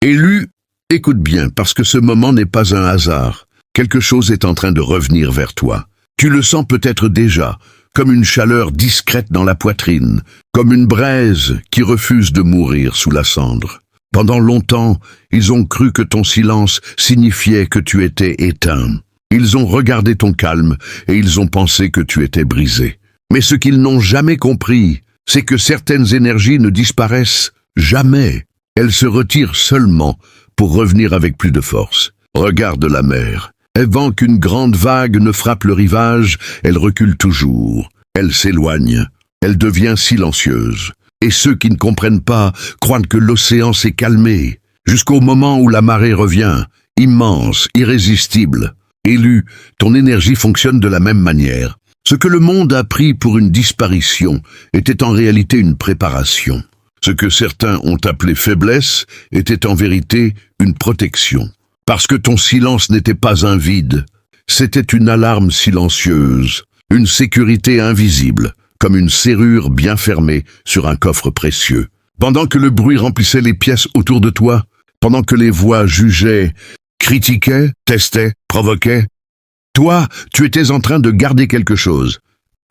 Élu, écoute bien, parce que ce moment n'est pas un hasard. Quelque chose est en train de revenir vers toi. Tu le sens peut-être déjà, comme une chaleur discrète dans la poitrine, comme une braise qui refuse de mourir sous la cendre. Pendant longtemps, ils ont cru que ton silence signifiait que tu étais éteint. Ils ont regardé ton calme et ils ont pensé que tu étais brisé. Mais ce qu'ils n'ont jamais compris, c'est que certaines énergies ne disparaissent jamais. Elles se retirent seulement pour revenir avec plus de force. Regarde la mer. Avant qu'une grande vague ne frappe le rivage, elle recule toujours. Elle s'éloigne. Elle devient silencieuse. Et ceux qui ne comprennent pas croient que l'océan s'est calmé, jusqu'au moment où la marée revient, immense, irrésistible. Élu, ton énergie fonctionne de la même manière. Ce que le monde a pris pour une disparition était en réalité une préparation. Ce que certains ont appelé faiblesse était en vérité une protection. Parce que ton silence n'était pas un vide, c'était une alarme silencieuse, une sécurité invisible, comme une serrure bien fermée sur un coffre précieux. Pendant que le bruit remplissait les pièces autour de toi, pendant que les voix jugeaient, critiquaient, testaient, provoquaient, toi, tu étais en train de garder quelque chose.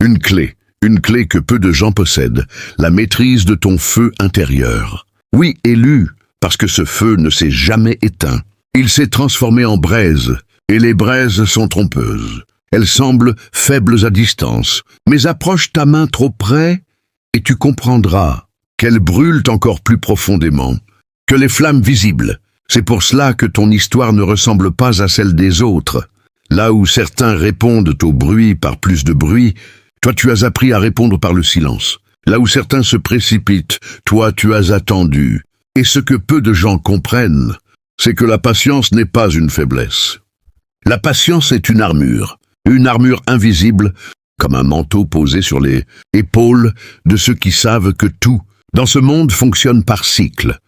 Une clé que peu de gens possèdent, la maîtrise de ton feu intérieur. Oui, élu, parce que ce feu ne s'est jamais éteint. Il s'est transformé en braise, et les braises sont trompeuses. Elles semblent faibles à distance, mais approche ta main trop près et tu comprendras qu'elles brûlent encore plus profondément que les flammes visibles. C'est pour cela que ton histoire ne ressemble pas à celle des autres. Là où certains répondent au bruit par plus de bruit, toi tu as appris à répondre par le silence. Là où certains se précipitent, toi tu as attendu. Et ce que peu de gens comprennent, c'est que la patience n'est pas une faiblesse. La patience est une armure invisible, comme un manteau posé sur les épaules de ceux qui savent que tout, dans ce monde, fonctionne par cycle,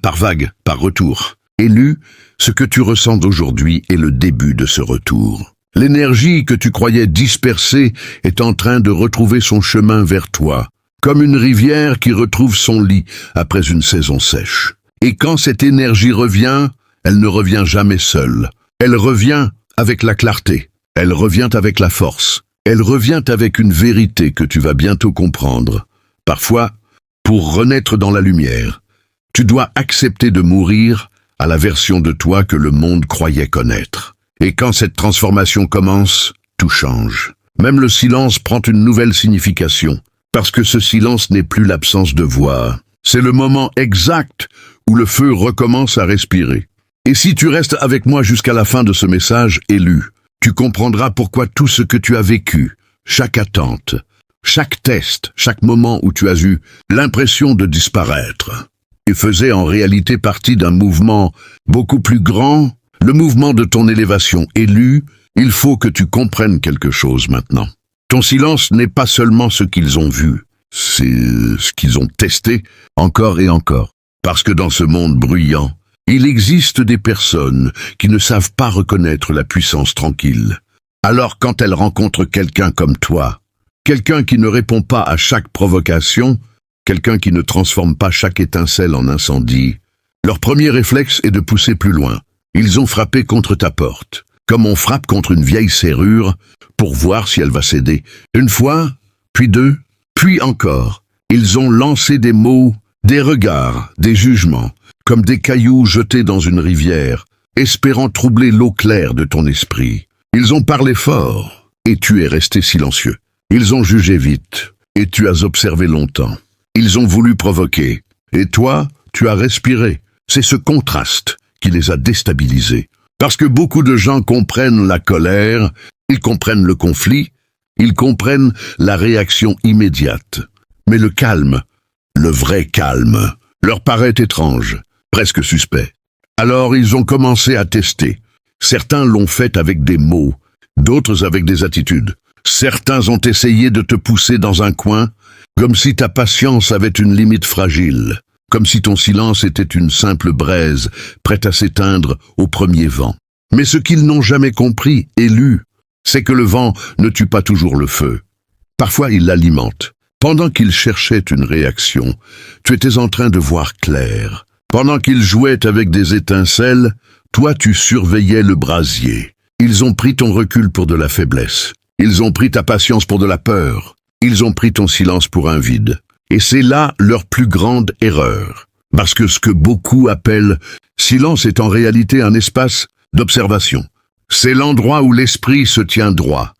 par vague, par retour. Élu, ce que tu ressens aujourd'hui est le début de ce retour. L'énergie que tu croyais dispersée est en train de retrouver son chemin vers toi, comme une rivière qui retrouve son lit après une saison sèche. Et quand cette énergie revient, elle ne revient jamais seule. Elle revient avec la clarté. Elle revient avec la force. Elle revient avec une vérité que tu vas bientôt comprendre. Parfois, pour renaître dans la lumière, tu dois accepter de mourir à la version de toi que le monde croyait connaître. Et quand cette transformation commence, tout change. Même le silence prend une nouvelle signification, parce que ce silence n'est plus l'absence de voix. C'est le moment exact où le feu recommence à respirer. Et si tu restes avec moi jusqu'à la fin de ce message élu, tu comprendras pourquoi tout ce que tu as vécu, chaque attente, chaque test, chaque moment où tu as eu l'impression de disparaître, et faisait en réalité partie d'un mouvement beaucoup plus grand, le mouvement de ton élévation. Élu, il faut que tu comprennes quelque chose maintenant. Ton silence n'est pas seulement ce qu'ils ont vu, c'est ce qu'ils ont testé encore et encore. Parce que dans ce monde bruyant, il existe des personnes qui ne savent pas reconnaître la puissance tranquille. Alors quand elles rencontrent quelqu'un comme toi, quelqu'un qui ne répond pas à chaque provocation, quelqu'un qui ne transforme pas chaque étincelle en incendie, leur premier réflexe est de pousser plus loin. Ils ont frappé contre ta porte, comme on frappe contre une vieille serrure, pour voir si elle va céder. Une fois, puis deux, puis encore. Ils ont lancé des mots, des regards, des jugements, comme des cailloux jetés dans une rivière, espérant troubler l'eau claire de ton esprit. Ils ont parlé fort, et tu es resté silencieux. Ils ont jugé vite, et tu as observé longtemps. Ils ont voulu provoquer, et toi, tu as respiré. C'est ce contraste qui les a déstabilisés. Parce que beaucoup de gens comprennent la colère, ils comprennent le conflit, ils comprennent la réaction immédiate. Mais le calme, le vrai calme, leur paraît étrange, presque suspect. Alors ils ont commencé à tester. Certains l'ont fait avec des mots, d'autres avec des attitudes. Certains ont essayé de te pousser dans un coin, comme si ta patience avait une limite fragile, comme si ton silence était une simple braise, prête à s'éteindre au premier vent. Mais ce qu'ils n'ont jamais compris, élu, c'est que le vent ne tue pas toujours le feu. Parfois il l'alimente. Pendant qu'ils cherchaient une réaction, tu étais en train de voir clair. Pendant qu'ils jouaient avec des étincelles, toi tu surveillais le brasier. Ils ont pris ton recul pour de la faiblesse. Ils ont pris ta patience pour de la peur. Ils ont pris ton silence pour un vide. Et c'est là leur plus grande erreur. Parce que ce que beaucoup appellent silence est en réalité un espace d'observation. C'est l'endroit où l'esprit se tient droit,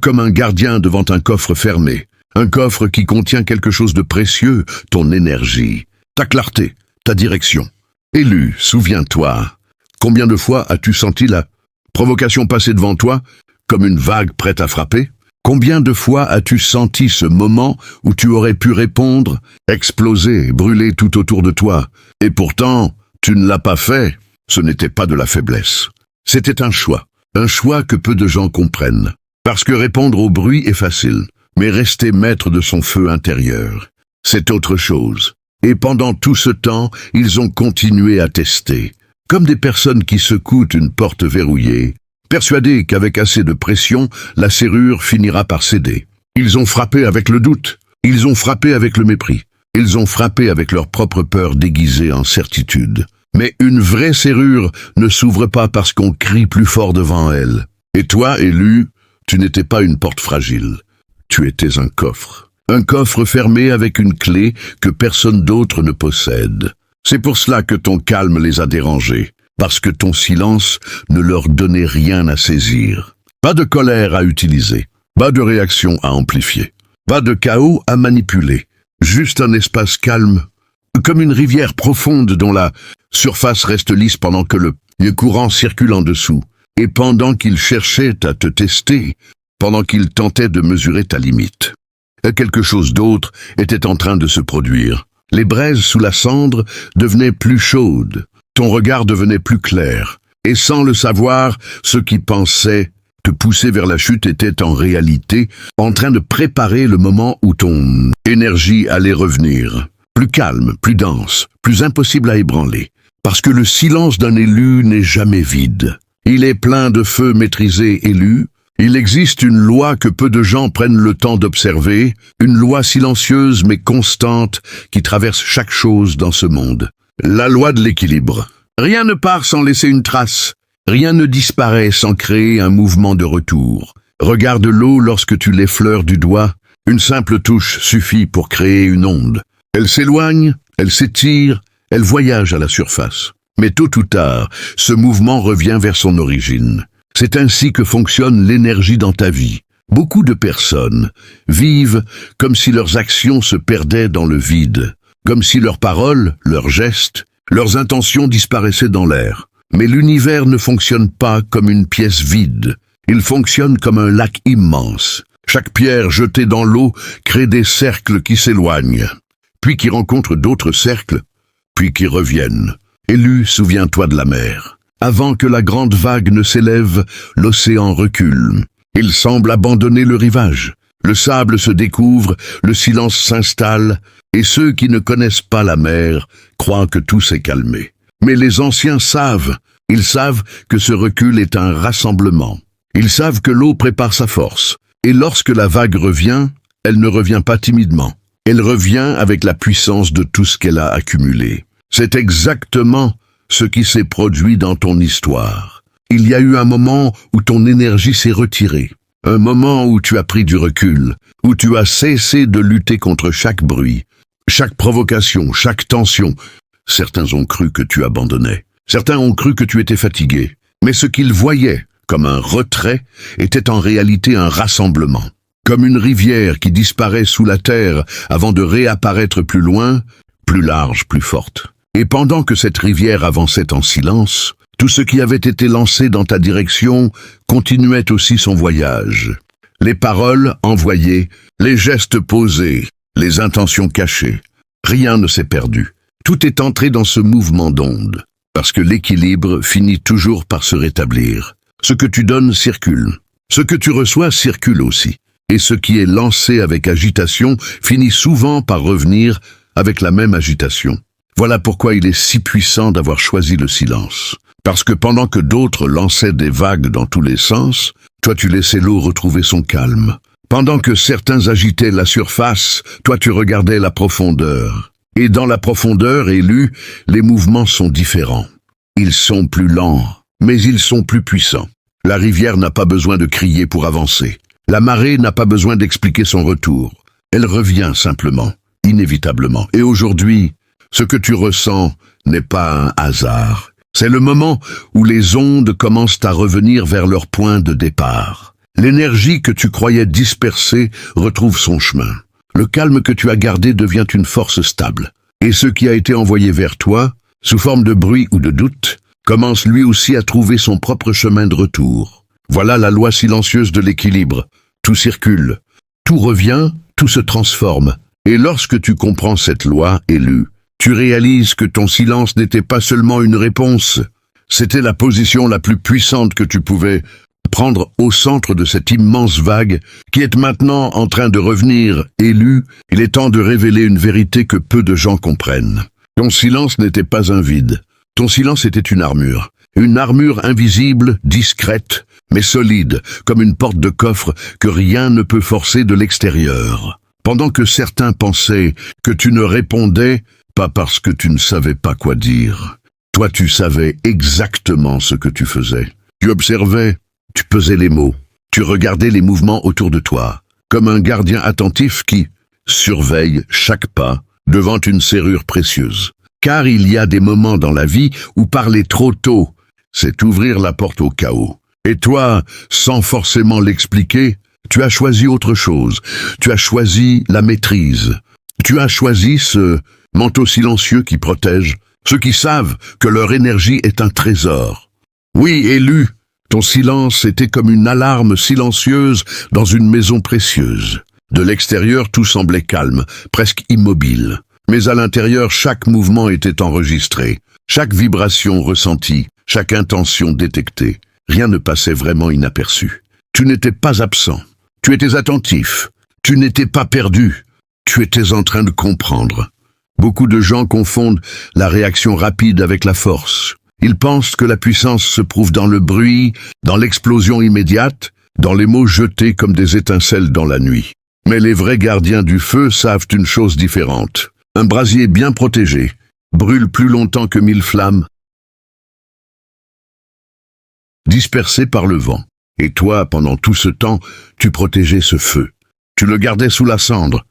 comme un gardien devant un coffre fermé. Un coffre qui contient quelque chose de précieux, ton énergie, ta clarté, ta direction. Élu, souviens-toi, combien de fois as-tu senti la provocation passer devant toi, comme une vague prête à frapper? Combien de fois as-tu senti ce moment où tu aurais pu répondre, exploser, brûler tout autour de toi? Et pourtant, tu ne l'as pas fait. Ce n'était pas de la faiblesse. C'était un choix que peu de gens comprennent. Parce que répondre au bruit est facile, mais rester maître de son feu intérieur, c'est autre chose. Et pendant tout ce temps, ils ont continué à tester, comme des personnes qui secouent une porte verrouillée, persuadés qu'avec assez de pression, la serrure finira par céder. Ils ont frappé avec le doute, ils ont frappé avec le mépris, ils ont frappé avec leur propre peur déguisée en certitude. Mais une vraie serrure ne s'ouvre pas parce qu'on crie plus fort devant elle. Et toi, élu, tu n'étais pas une porte fragile. Tu étais un coffre fermé avec une clé que personne d'autre ne possède. C'est pour cela que ton calme les a dérangés, parce que ton silence ne leur donnait rien à saisir. Pas de colère à utiliser, pas de réaction à amplifier, pas de chaos à manipuler, juste un espace calme, comme une rivière profonde dont la surface reste lisse pendant que le courant circule en dessous, et pendant qu'ils cherchaient à te tester, pendant qu'ils tentaient de mesurer ta limite. Quelque chose d'autre était en train de se produire. Les braises sous la cendre devenaient plus chaudes, ton regard devenait plus clair, et sans le savoir, ceux qui pensaient te pousser vers la chute étaient en réalité en train de préparer le moment où ton énergie allait revenir. Plus calme, plus dense, plus impossible à ébranler. Parce que le silence d'un élu n'est jamais vide. Il est plein de feu maîtrisé élu. Il existe une loi que peu de gens prennent le temps d'observer, une loi silencieuse mais constante qui traverse chaque chose dans ce monde. La loi de l'équilibre. Rien ne part sans laisser une trace. Rien ne disparaît sans créer un mouvement de retour. Regarde l'eau lorsque tu l'effleures du doigt. Une simple touche suffit pour créer une onde. Elle s'éloigne, elle s'étire, elle voyage à la surface. Mais tôt ou tard, ce mouvement revient vers son origine. C'est ainsi que fonctionne l'énergie dans ta vie. Beaucoup de personnes vivent comme si leurs actions se perdaient dans le vide, comme si leurs paroles, leurs gestes, leurs intentions disparaissaient dans l'air. Mais l'univers ne fonctionne pas comme une pièce vide. Il fonctionne comme un lac immense. Chaque pierre jetée dans l'eau crée des cercles qui s'éloignent, puis qui rencontrent d'autres cercles, puis qui reviennent. Élu, souviens-toi de la mer. Avant que la grande vague ne s'élève, l'océan recule. Il semble abandonner le rivage. Le sable se découvre, le silence s'installe, et ceux qui ne connaissent pas la mer croient que tout s'est calmé. Mais les anciens savent, ils savent que ce recul est un rassemblement. Ils savent que l'eau prépare sa force. Et lorsque la vague revient, elle ne revient pas timidement. Elle revient avec la puissance de tout ce qu'elle a accumulé. C'est exactement ce qui s'est produit dans ton histoire. Il y a eu un moment où ton énergie s'est retirée. Un moment où tu as pris du recul, où tu as cessé de lutter contre chaque bruit, chaque provocation, chaque tension. Certains ont cru que tu abandonnais. Certains ont cru que tu étais fatigué. Mais ce qu'ils voyaient comme un retrait était en réalité un rassemblement. Comme une rivière qui disparaît sous la terre avant de réapparaître plus loin, plus large, plus forte. Et pendant que cette rivière avançait en silence, tout ce qui avait été lancé dans ta direction continuait aussi son voyage. Les paroles envoyées, les gestes posés, les intentions cachées. Rien ne s'est perdu. Tout est entré dans ce mouvement d'onde, parce que l'équilibre finit toujours par se rétablir. Ce que tu donnes circule. Ce que tu reçois circule aussi. Et ce qui est lancé avec agitation finit souvent par revenir avec la même agitation. Voilà pourquoi il est si puissant d'avoir choisi le silence. Parce que pendant que d'autres lançaient des vagues dans tous les sens, toi tu laissais l'eau retrouver son calme. Pendant que certains agitaient la surface, toi tu regardais la profondeur. Et dans la profondeur, élu, les mouvements sont différents. Ils sont plus lents, mais ils sont plus puissants. La rivière n'a pas besoin de crier pour avancer. La marée n'a pas besoin d'expliquer son retour. Elle revient simplement, inévitablement. Et aujourd'hui, ce que tu ressens n'est pas un hasard. C'est le moment où les ondes commencent à revenir vers leur point de départ. L'énergie que tu croyais dispersée retrouve son chemin. Le calme que tu as gardé devient une force stable. Et ce qui a été envoyé vers toi, sous forme de bruit ou de doute, commence lui aussi à trouver son propre chemin de retour. Voilà la loi silencieuse de l'équilibre. Tout circule, tout revient, tout se transforme. Et lorsque tu comprends cette loi, élu, tu réalises que ton silence n'était pas seulement une réponse, c'était la position la plus puissante que tu pouvais prendre au centre de cette immense vague qui est maintenant en train de revenir. Élu, il est temps de révéler une vérité que peu de gens comprennent. Ton silence n'était pas un vide. Ton silence était une armure invisible, discrète, mais solide, comme une porte de coffre que rien ne peut forcer de l'extérieur. Pendant que certains pensaient que tu ne répondais pas parce que tu ne savais pas quoi dire. Toi, tu savais exactement ce que tu faisais. Tu observais, tu pesais les mots, tu regardais les mouvements autour de toi, comme un gardien attentif qui surveille chaque pas devant une serrure précieuse. Car il y a des moments dans la vie où parler trop tôt, c'est ouvrir la porte au chaos. Et toi, sans forcément l'expliquer, tu as choisi autre chose. Tu as choisi la maîtrise. Tu as choisi ce manteau silencieux qui protège ceux qui savent que leur énergie est un trésor. Oui, élu, ton silence était comme une alarme silencieuse dans une maison précieuse. De l'extérieur, tout semblait calme, presque immobile. Mais à l'intérieur, chaque mouvement était enregistré, chaque vibration ressentie, chaque intention détectée. Rien ne passait vraiment inaperçu. Tu n'étais pas absent, tu étais attentif, tu n'étais pas perdu, tu étais en train de comprendre. Beaucoup de gens confondent la réaction rapide avec la force. Ils pensent que la puissance se prouve dans le bruit, dans l'explosion immédiate, dans les mots jetés comme des étincelles dans la nuit. Mais les vrais gardiens du feu savent une chose différente. Un brasier bien protégé brûle plus longtemps que 1000 flammes dispersées par le vent. Et toi, pendant tout ce temps, tu protégeais ce feu. Tu le gardais sous la cendre,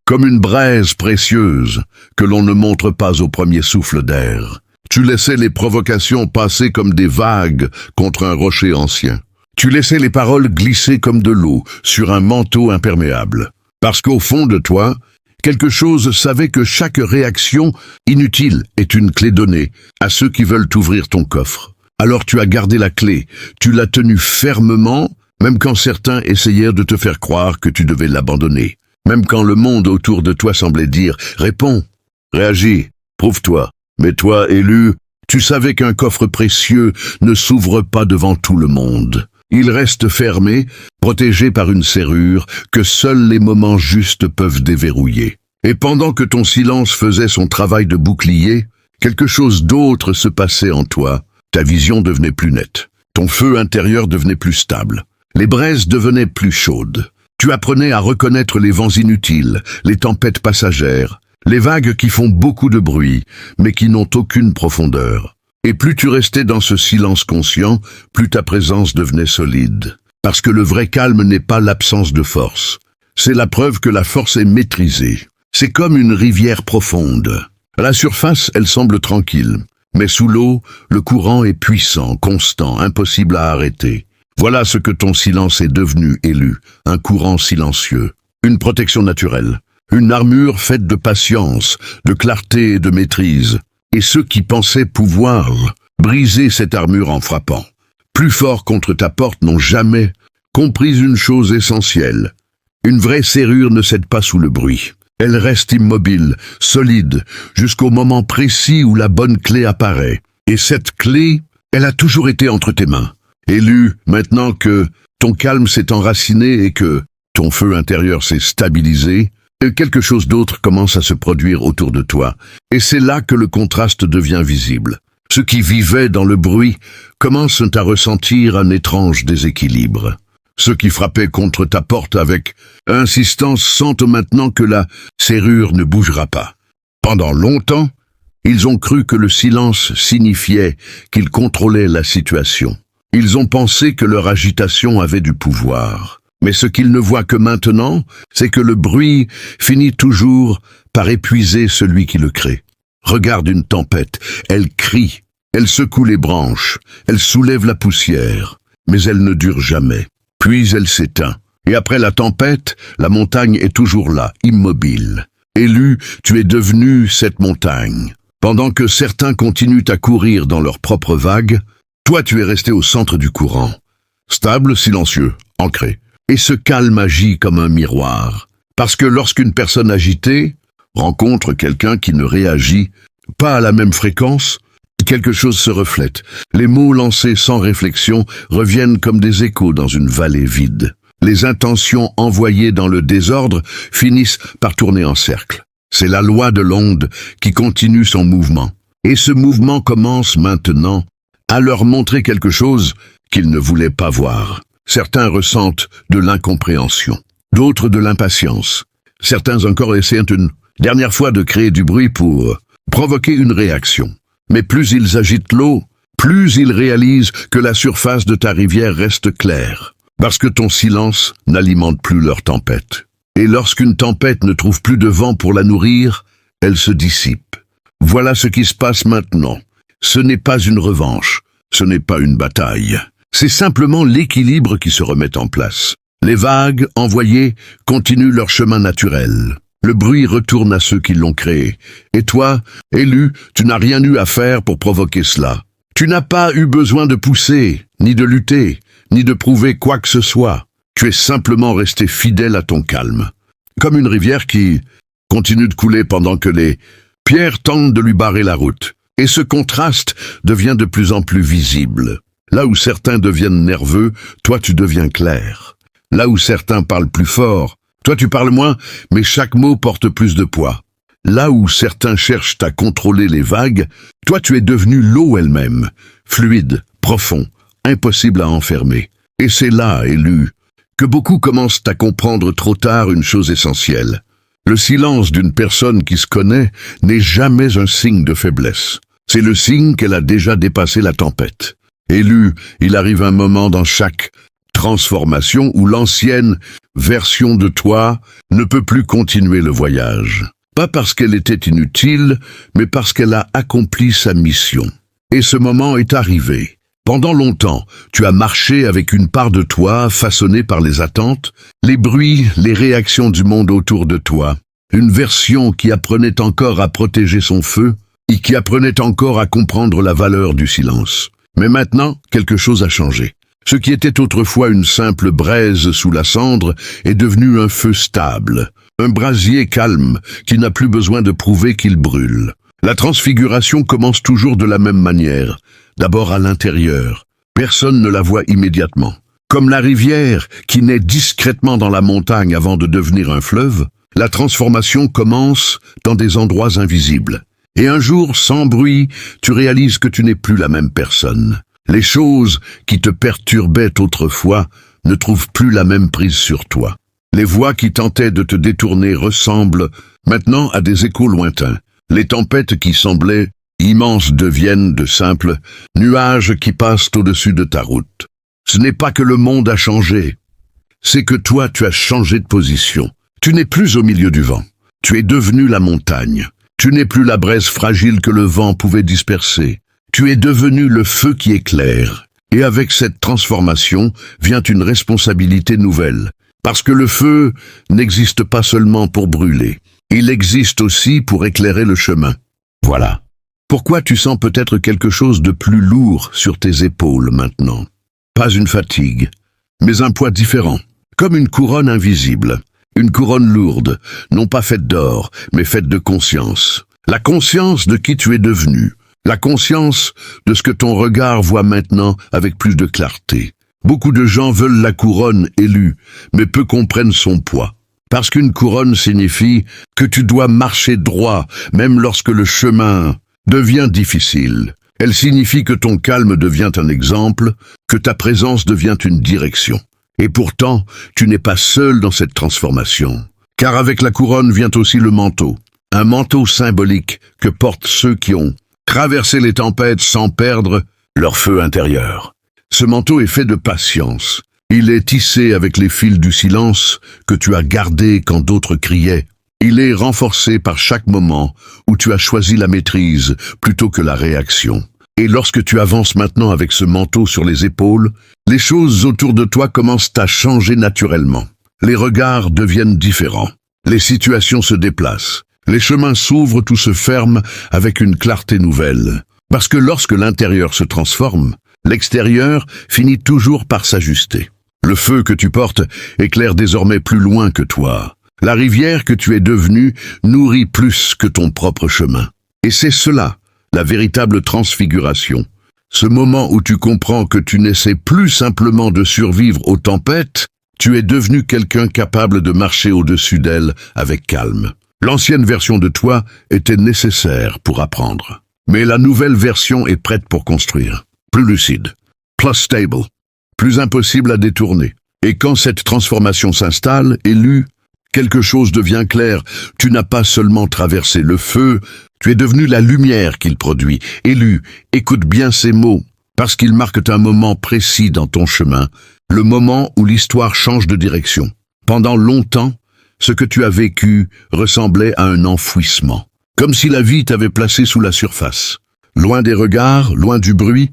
comme une braise précieuse que l'on ne montre pas au premier souffle d'air. Tu laissais les provocations passer comme des vagues contre un rocher ancien. Tu laissais les paroles glisser comme de l'eau sur un manteau imperméable. Parce qu'au fond de toi, quelque chose savait que chaque réaction inutile est une clé donnée à ceux qui veulent ouvrir ton coffre. Alors tu as gardé la clé, tu l'as tenue fermement, même quand certains essayèrent de te faire croire que tu devais l'abandonner. Même quand le monde autour de toi semblait dire « Réponds, réagis, prouve-toi ». Mais toi, élu, tu savais qu'un coffre précieux ne s'ouvre pas devant tout le monde. Il reste fermé, protégé par une serrure que seuls les moments justes peuvent déverrouiller. Et pendant que ton silence faisait son travail de bouclier, quelque chose d'autre se passait en toi. Ta vision devenait plus nette. Ton feu intérieur devenait plus stable. Les braises devenaient plus chaudes. Tu apprenais à reconnaître les vents inutiles, les tempêtes passagères, les vagues qui font beaucoup de bruit, mais qui n'ont aucune profondeur. Et plus tu restais dans ce silence conscient, plus ta présence devenait solide. Parce que le vrai calme n'est pas l'absence de force. C'est la preuve que la force est maîtrisée. C'est comme une rivière profonde. À la surface, elle semble tranquille. Mais sous l'eau, le courant est puissant, constant, impossible à arrêter. Voilà ce que ton silence est devenu, élu. Un courant silencieux. Une protection naturelle. Une armure faite de patience, de clarté et de maîtrise. Et ceux qui pensaient pouvoir briser cette armure en frappant plus fort contre ta porte n'ont jamais compris une chose essentielle. Une vraie serrure ne cède pas sous le bruit. Elle reste immobile, solide, jusqu'au moment précis où la bonne clé apparaît. Et cette clé, elle a toujours été entre tes mains. Élu, maintenant que ton calme s'est enraciné et que ton feu intérieur s'est stabilisé, quelque chose d'autre commence à se produire autour de toi. Et c'est là que le contraste devient visible. Ceux qui vivaient dans le bruit commencent à ressentir un étrange déséquilibre. Ceux qui frappaient contre ta porte avec insistance sentent maintenant que la serrure ne bougera pas. Pendant longtemps, ils ont cru que le silence signifiait qu'ils contrôlaient la situation. Ils ont pensé que leur agitation avait du pouvoir. Mais ce qu'ils ne voient que maintenant, c'est que le bruit finit toujours par épuiser celui qui le crée. Regarde une tempête, elle crie, elle secoue les branches, elle soulève la poussière, mais elle ne dure jamais. Puis elle s'éteint. Et après la tempête, la montagne est toujours là, immobile. Élu, tu es devenu cette montagne. Pendant que certains continuent à courir dans leurs propres vagues, toi tu es resté au centre du courant. Stable, silencieux, ancré. Et ce calme agit comme un miroir. Parce que lorsqu'une personne agitée rencontre quelqu'un qui ne réagit pas à la même fréquence, quelque chose se reflète. Les mots lancés sans réflexion reviennent comme des échos dans une vallée vide. Les intentions envoyées dans le désordre finissent par tourner en cercle. C'est la loi de l'onde qui continue son mouvement. Et ce mouvement commence maintenant à leur montrer quelque chose qu'ils ne voulaient pas voir. Certains ressentent de l'incompréhension, d'autres de l'impatience. Certains encore essaient une dernière fois de créer du bruit pour provoquer une réaction. Mais plus ils agitent l'eau, plus ils réalisent que la surface de ta rivière reste claire. Parce que ton silence n'alimente plus leur tempête. Et lorsqu'une tempête ne trouve plus de vent pour la nourrir, elle se dissipe. Voilà ce qui se passe maintenant. Ce n'est pas une revanche, ce n'est pas une bataille. C'est simplement l'équilibre qui se remet en place. Les vagues envoyées continuent leur chemin naturel. Le bruit retourne à ceux qui l'ont créé. Et toi, élu, tu n'as rien eu à faire pour provoquer cela. Tu n'as pas eu besoin de pousser, ni de lutter, ni de prouver quoi que ce soit. Tu es simplement resté fidèle à ton calme. Comme une rivière qui continue de couler pendant que les pierres tentent de lui barrer la route. Et ce contraste devient de plus en plus visible. Là où certains deviennent nerveux, toi tu deviens clair. Là où certains parlent plus fort, toi tu parles moins, mais chaque mot porte plus de poids. Là où certains cherchent à contrôler les vagues, toi tu es devenu l'eau elle-même, fluide, profond, impossible à enfermer. Et c'est là, élu, que beaucoup commencent à comprendre trop tard une chose essentielle. Le silence d'une personne qui se connaît n'est jamais un signe de faiblesse. C'est le signe qu'elle a déjà dépassé la tempête. Élu, il arrive un moment dans chaque transformation où l'ancienne version de toi ne peut plus continuer le voyage. Pas parce qu'elle était inutile, mais parce qu'elle a accompli sa mission. Et ce moment est arrivé. Pendant longtemps, tu as marché avec une part de toi façonnée par les attentes, les bruits, les réactions du monde autour de toi. Une version qui apprenait encore à protéger son feu et qui apprenait encore à comprendre la valeur du silence. Mais maintenant, quelque chose a changé. Ce qui était autrefois une simple braise sous la cendre est devenu un feu stable, un brasier calme qui n'a plus besoin de prouver qu'il brûle. La transfiguration commence toujours de la même manière. D'abord à l'intérieur. Personne ne la voit immédiatement. Comme la rivière qui naît discrètement dans la montagne avant de devenir un fleuve, la transformation commence dans des endroits invisibles. Et un jour, sans bruit, tu réalises que tu n'es plus la même personne. Les choses qui te perturbaient autrefois ne trouvent plus la même prise sur toi. Les voix qui tentaient de te détourner ressemblent maintenant à des échos lointains. Les tempêtes qui semblaient immenses deviennent de simples nuages qui passent au-dessus de ta route. Ce n'est pas que le monde a changé, c'est que toi tu as changé de position. Tu n'es plus au milieu du vent, tu es devenu la montagne. Tu n'es plus la braise fragile que le vent pouvait disperser. Tu es devenu le feu qui éclaire. Et avec cette transformation vient une responsabilité nouvelle. Parce que le feu n'existe pas seulement pour brûler, il existe aussi pour éclairer le chemin. Voilà. Pourquoi tu sens peut-être quelque chose de plus lourd sur tes épaules maintenant? Pas une fatigue, mais un poids différent, comme une couronne invisible. Une couronne lourde, non pas faite d'or, mais faite de conscience. La conscience de qui tu es devenu. La conscience de ce que ton regard voit maintenant avec plus de clarté. Beaucoup de gens veulent la couronne élue, mais peu comprennent son poids. Parce qu'une couronne signifie que tu dois marcher droit, même lorsque le chemin devient difficile. Elle signifie que ton calme devient un exemple, que ta présence devient une direction. Et pourtant, tu n'es pas seul dans cette transformation. Car avec la couronne vient aussi le manteau. un manteau symbolique que portent ceux qui ont traversé les tempêtes sans perdre leur feu intérieur. Ce manteau est fait de patience. Il est tissé avec les fils du silence que tu as gardé quand d'autres criaient. Il est renforcé par chaque moment où tu as choisi la maîtrise plutôt que la réaction. Et lorsque tu avances maintenant avec ce manteau sur les épaules, les choses autour de toi commencent à changer naturellement. Les regards deviennent différents. Les situations se déplacent. Les chemins s'ouvrent, tout se ferme avec une clarté nouvelle. Parce que lorsque l'intérieur se transforme, l'extérieur finit toujours par s'ajuster. Le feu que tu portes éclaire désormais plus loin que toi. La rivière que tu es devenue nourrit plus que ton propre chemin. Et c'est cela, la véritable transfiguration. Ce moment où tu comprends que tu n'essaies plus simplement de survivre aux tempêtes, tu es devenu quelqu'un capable de marcher au-dessus d'elles avec calme. L'ancienne version de toi était nécessaire pour apprendre. Mais la nouvelle version est prête pour construire. Plus lucide, plus stable, plus impossible à détourner. Et quand cette transformation s'installe, élu, quelque chose devient clair. Tu n'as pas seulement traversé le feu, tu es devenu la lumière qu'il produit. Élu, écoute bien ces mots, parce qu'ils marquent un moment précis dans ton chemin, le moment où l'histoire change de direction. Pendant longtemps, ce que tu as vécu ressemblait à un enfouissement, comme si la vie t'avait placé sous la surface, loin des regards, loin du bruit,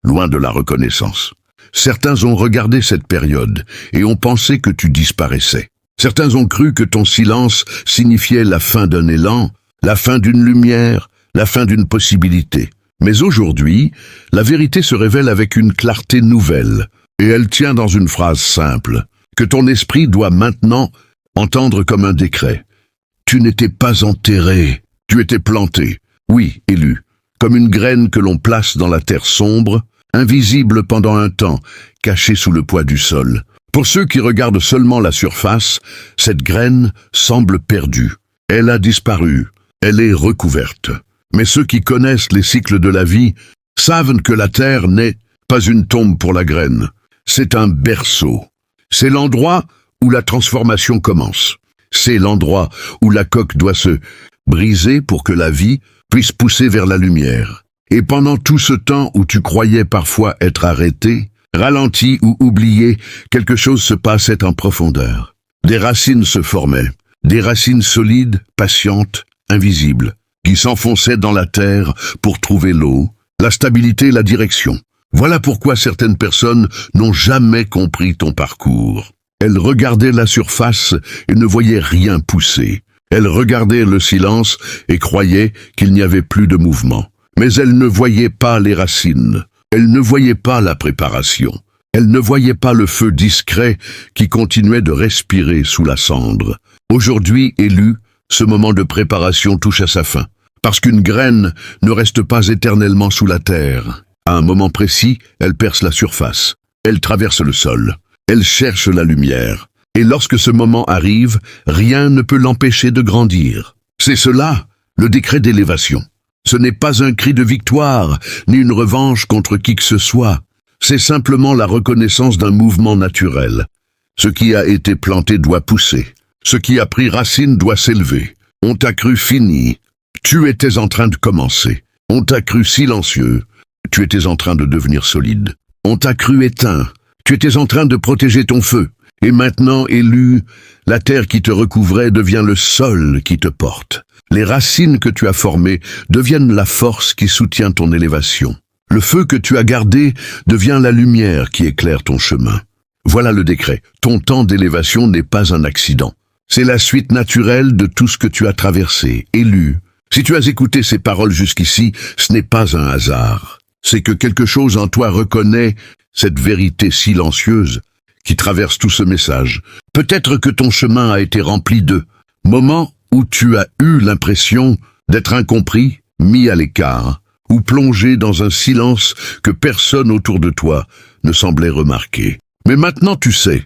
loin de la reconnaissance. Certains ont regardé cette période et ont pensé que tu disparaissais. Certains ont cru que ton silence signifiait la fin d'un élan, la fin d'une lumière, la fin d'une possibilité. Mais aujourd'hui, la vérité se révèle avec une clarté nouvelle, et elle tient dans une phrase simple, que ton esprit doit maintenant entendre comme un décret. Tu n'étais pas enterré, tu étais planté, oui, élu, comme une graine que l'on place dans la terre sombre, invisible pendant un temps, cachée sous le poids du sol. Pour ceux qui regardent seulement la surface, cette graine semble perdue. Elle a disparu, elle est recouverte. Mais ceux qui connaissent les cycles de la vie savent que la terre n'est pas une tombe pour la graine. C'est un berceau. C'est l'endroit où la transformation commence. C'est l'endroit où la coque doit se briser pour que la vie puisse pousser vers la lumière. Et pendant tout ce temps où tu croyais parfois être arrêté, ralenti ou oublié, quelque chose se passait en profondeur. Des racines se formaient, des racines solides, patientes, invisibles, qui s'enfonçaient dans la terre pour trouver l'eau, la stabilité, la direction. Voilà pourquoi certaines personnes n'ont jamais compris ton parcours. Elles regardaient la surface et ne voyaient rien pousser. Elles regardaient le silence et croyaient qu'il n'y avait plus de mouvement. Mais elles ne voyaient pas les racines. Elles ne voyaient pas la préparation. Elles ne voyaient pas le feu discret qui continuait de respirer sous la cendre. Aujourd'hui, élu, ce moment de préparation touche à sa fin. Parce qu'une graine ne reste pas éternellement sous la terre. À un moment précis, elle perce la surface. Elle traverse le sol. Elle cherche la lumière. Et lorsque ce moment arrive, rien ne peut l'empêcher de grandir. C'est cela, le décret d'élévation. Ce n'est pas un cri de victoire, ni une revanche contre qui que ce soit. C'est simplement la reconnaissance d'un mouvement naturel. Ce qui a été planté doit pousser. Ce qui a pris racine doit s'élever. On t'a cru fini. Tu étais en train de commencer. On t'a cru silencieux. Tu étais en train de devenir solide. On t'a cru éteint. Tu étais en train de protéger ton feu. Et maintenant, élu, la terre qui te recouvrait devient le sol qui te porte. Les racines que tu as formées deviennent la force qui soutient ton élévation. Le feu que tu as gardé devient la lumière qui éclaire ton chemin. Voilà le décret. Ton temps d'élévation n'est pas un accident. C'est la suite naturelle de tout ce que tu as traversé, élu. Si tu as écouté ces paroles jusqu'ici, ce n'est pas un hasard. C'est que quelque chose en toi reconnaît cette vérité silencieuse qui traverse tout ce message. Peut-être que ton chemin a été rempli de moments où tu as eu l'impression d'être incompris, mis à l'écart, ou plongé dans un silence que personne autour de toi ne semblait remarquer. Mais maintenant tu sais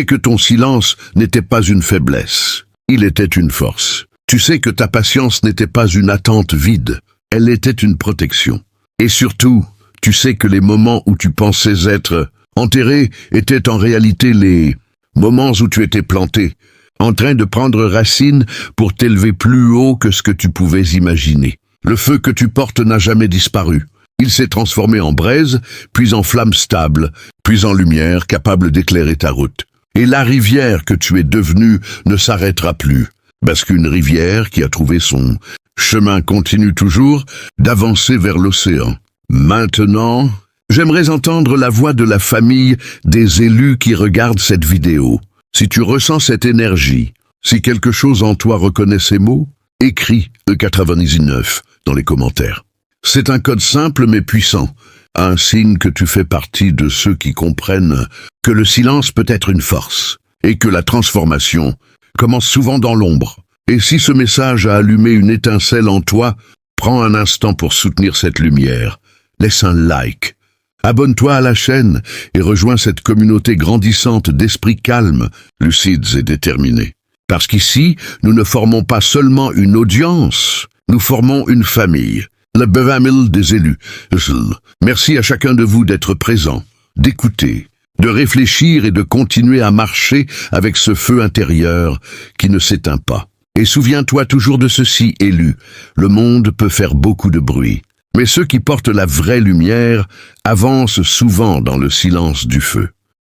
que ton silence n'était pas une faiblesse, il était une force. Tu sais que ta patience n'était pas une attente vide, elle était une protection. Et surtout, tu sais que les moments où tu pensais être enterré étaient en réalité les moments où tu étais planté, en train de prendre racine pour t'élever plus haut que ce que tu pouvais imaginer. Le feu que tu portes n'a jamais disparu. Il s'est transformé en braise, puis en flamme stable, puis en lumière capable d'éclairer ta route. Et la rivière que tu es devenue ne s'arrêtera plus, parce qu'une rivière qui a trouvé son chemin continue toujours d'avancer vers l'océan. Maintenant, j'aimerais entendre la voix de la famille des élus qui regardent cette vidéo. Si tu ressens cette énergie, si quelque chose en toi reconnaît ces mots, écris E99 dans les commentaires. C'est un code simple mais puissant, un signe que tu fais partie de ceux qui comprennent que le silence peut être une force et que la transformation commence souvent dans l'ombre. Et si ce message a allumé une étincelle en toi, prends un instant pour soutenir cette lumière. Laisse un like. Abonne-toi à la chaîne et rejoins cette communauté grandissante d'esprits calmes, lucides et déterminés. Parce qu'ici, nous ne formons pas seulement une audience, nous formons une famille. La famille des élus. Merci à chacun de vous d'être présent, d'écouter, de réfléchir et de continuer à marcher avec ce feu intérieur qui ne s'éteint pas. Et souviens-toi toujours de ceci, élu, le monde peut faire beaucoup de bruit, mais ceux qui portent la vraie lumière avancent souvent dans le silence du feu.